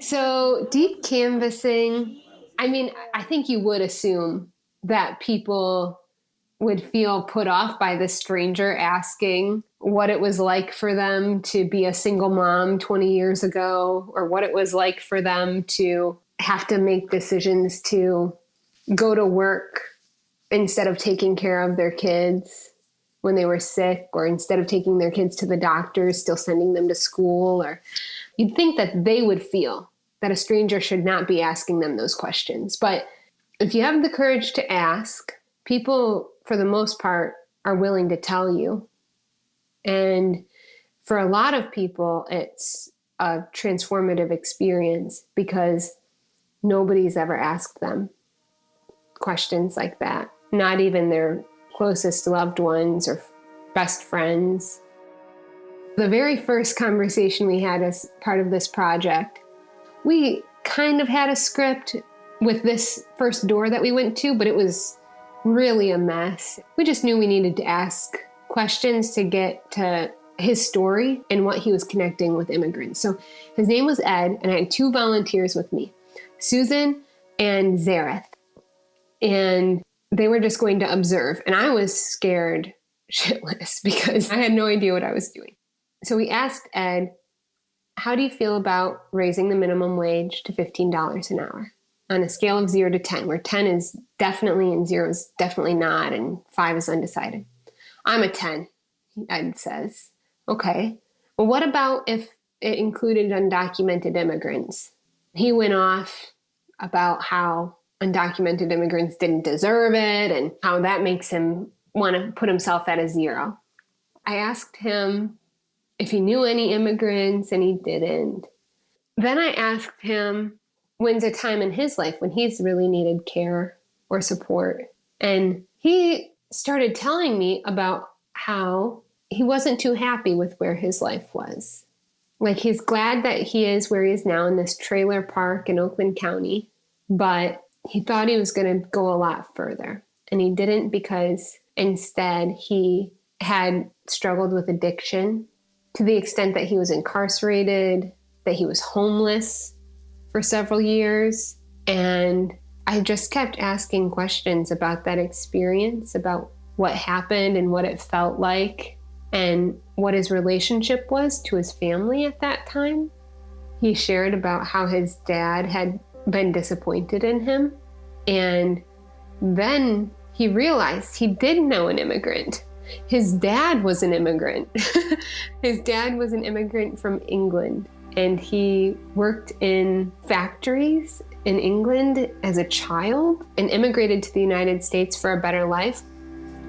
So, deep canvassing, I mean, I think you would assume that people would feel put off by the stranger asking what it was like for them to be a single mom 20 years ago, or what it was like for them to have to make decisions to go to work instead of taking care of their kids when they were sick, or instead of taking their kids to the doctors, still sending them to school. Or you'd think that they would feel that a stranger should not be asking them those questions. But if you have the courage to ask, people, for the most part, are willing to tell you. And for a lot of people, it's a transformative experience because nobody's ever asked them questions like that, not even their closest loved ones or best friends. The very first conversation we had as part of this project, we kind of had a script with this first door that we went to, but it was really a mess. We just knew we needed to ask questions to get to his story and what he was connecting with immigrants. So his name was Ed, and I had two volunteers with me, Susan and Zareth. And they were just going to observe. And I was scared shitless because I had no idea what I was doing. So we asked Ed, how do you feel about raising the minimum wage to $15 an hour on a scale of 0 to 10, where 10 is definitely and 0 is definitely not, and 5 is undecided? I'm a 10, Ed says. Okay. Well, what about if it included undocumented immigrants? He went off about how undocumented immigrants didn't deserve it and how that makes him want to put himself at a 0. I asked him if he knew any immigrants, and he didn't. Then I asked him, when's a time in his life when he's really needed care or support? And he started telling me about how he wasn't too happy with where his life was. Like, he's glad that he is where he is now in this trailer park in Oakland County, but he thought he was going to go a lot further. And he didn't, because instead he had struggled with addiction to the extent that he was incarcerated, that he was homeless for several years. And I just kept asking questions about that experience, about what happened and what it felt like, and what his relationship was to his family at that time. He shared about how his dad had been disappointed in him. And then he realized he did know an immigrant. His dad was an immigrant. His dad was an immigrant from England, and he worked in factories in England as a child and immigrated to the United States for a better life.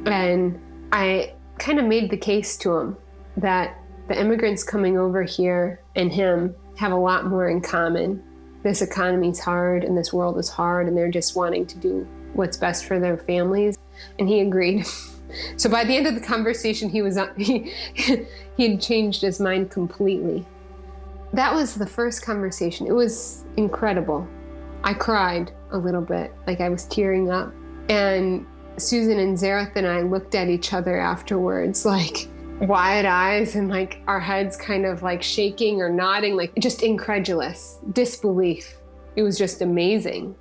And I kind of made the case to him that the immigrants coming over here and him have a lot more in common. This economy's hard and this world is hard, and they're just wanting to do what's best for their families. And he agreed. So by the end of the conversation, he had changed his mind completely. That was the first conversation. It was incredible. I cried a little bit, like I was tearing up. And Susan and Zareth and I looked at each other afterwards, like wide eyes, and like our heads kind of like shaking or nodding, like just incredulous, disbelief. It was just amazing.